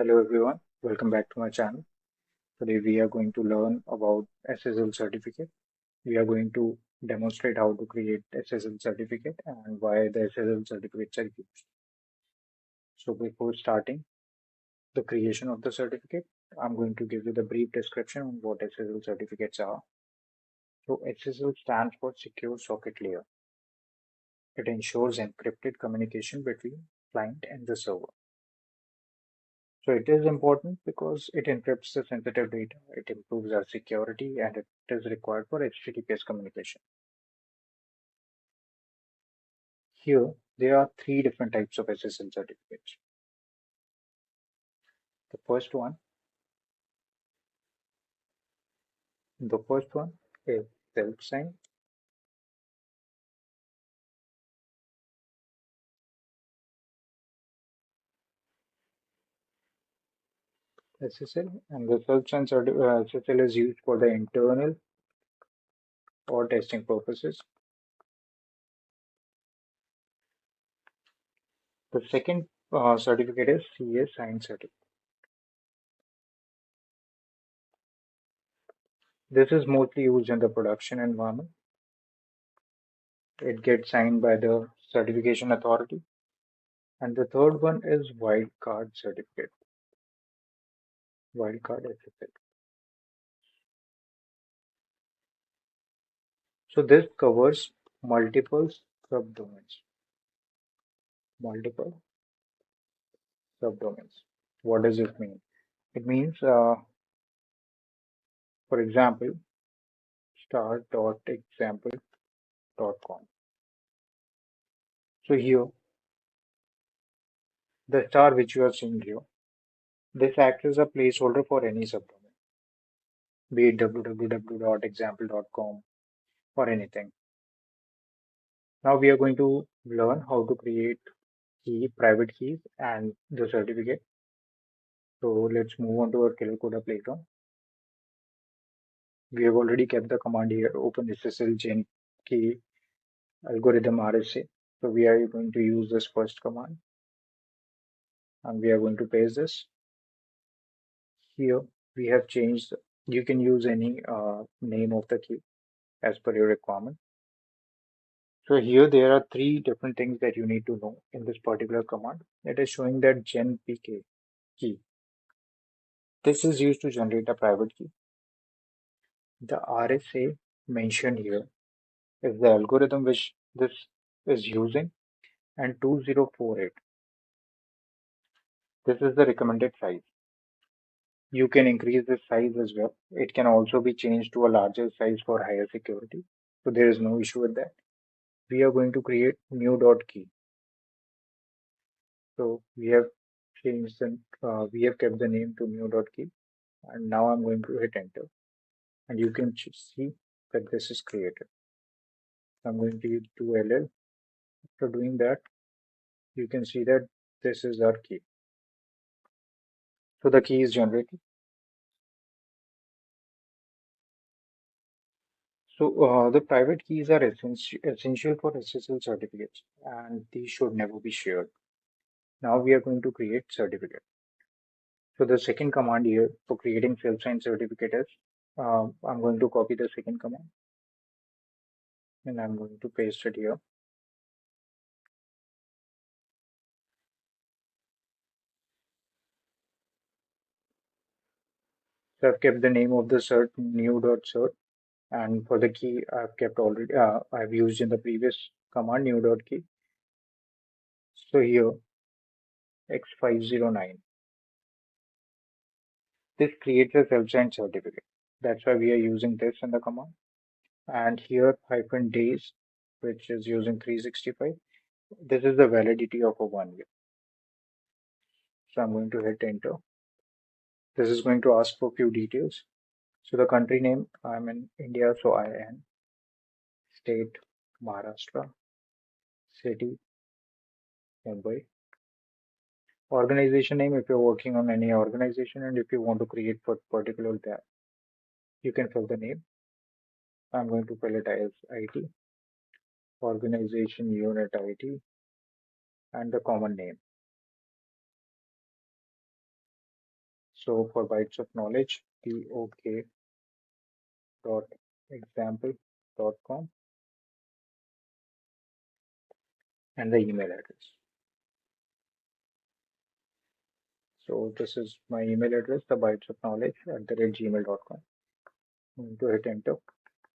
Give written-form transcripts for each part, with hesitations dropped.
Hello everyone, welcome back to my channel. Today we are going to learn about SSL certificate. We are going to demonstrate how to create SSL certificate and why the SSL certificates are used. So before starting the creation of the certificate, I'm going to give you the brief description on what SSL certificates are. So SSL stands for Secure Socket Layer. It ensures encrypted communication between client and the server. So it is important because it encrypts the sensitive data, it improves our security, and it is required for HTTPS communication. Here, there are three different types of SSL certificates. The first one, the first one is self-signed. SSL, and the self-signed SSL is used for the internal or testing purposes. The second certificate is CS signed certificate. This is mostly used in the production environment. It gets signed by the certification authority. And the third one is wildcard certificate, wildcard SSL. So this covers multiple subdomains, multiple subdomains. What does it mean? It means, for example, star.example.com. So here, the star which you are seeing here, this acts as a placeholder for any subdomain, be it www.example.com or anything. Now we are going to learn how to create private keys and the certificate. So let's move on to our killer code playground. We have already kept the command here, OpenSSL genpkey algorithm RSA. So we are going to use this first command and we are going to paste this. Here we have changed, you can use any name of the key as per your requirement. So here there are three different things that you need to know in this particular command. It is showing that genpkey key. This is used to generate a private key. The RSA mentioned here is the algorithm which this is using, and 2048. This is the recommended size. You can increase the size as well. It can also be changed to a larger size for higher security. So there is no issue with that. We are going to create new.key. So we have changed we have kept the name to new.key, and now I'm going to hit enter, and you can see that this is created. I'm going to do ll. After doing that, you can see that this is our key. So the key is generated. So the private keys are essential for SSL certificates, and these should never be shared. Now we are going to create certificate. So the second command here for creating self-signed certificate is, I'm going to copy the second command and I'm going to paste it here. So I've kept the name of the cert new.cert, and for the key I've kept already, I've used in the previous command new.key. So here X509. This creates a self-signed certificate. That's why we are using this in the command. And here -days, which is using 365. This is the validity of a 1 year. So I'm going to hit enter. This is going to ask for a few details. So the country name, I'm in India, so IN. State, Maharashtra. City, Mumbai. Organization name, if you're working on any organization and if you want to create for particular that, you can fill the name. I'm going to fill it as IT, organization unit IT, and the common name. So for bytes of knowledge, pok.example.com and the email address. So this is my email address, the bytes of knowledge @gmail.com. I'm going to hit enter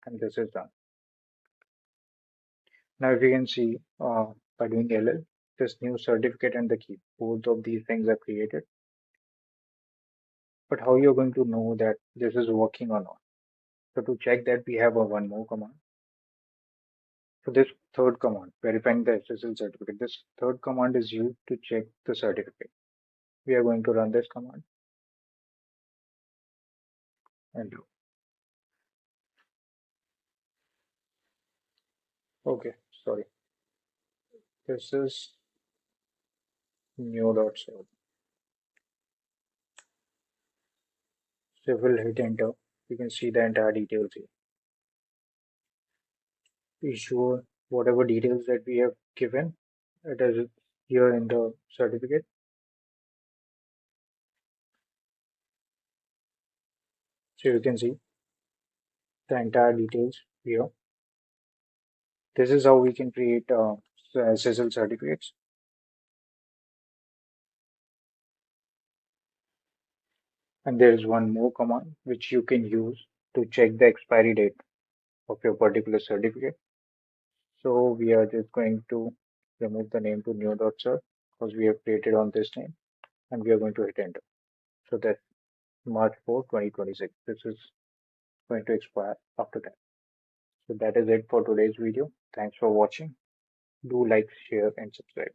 and this is done. Now if you can see by doing ll, this new certificate and the key, both of these things are created. But how you're going to know that this is working or not? So to check that, we have a one more command. So this third command, verifying the SSL certificate, this third command is used to check the certificate. We are going to run this command and do. Okay, sorry. This is new.crt. So if we'll hit enter, you can see the entire details here. Be sure whatever details that we have given, it is here in the certificate. So you can see the entire details here. This is how we can create SSL certificates. And there is one more command which you can use to check the expiry date of your particular certificate. So we are just going to remove the name to new.cert because we have created on this name and we are going to hit enter. So that March 4, 2026. This is going to expire after that. So that is it for today's video. Thanks for watching. Do like, share, and subscribe.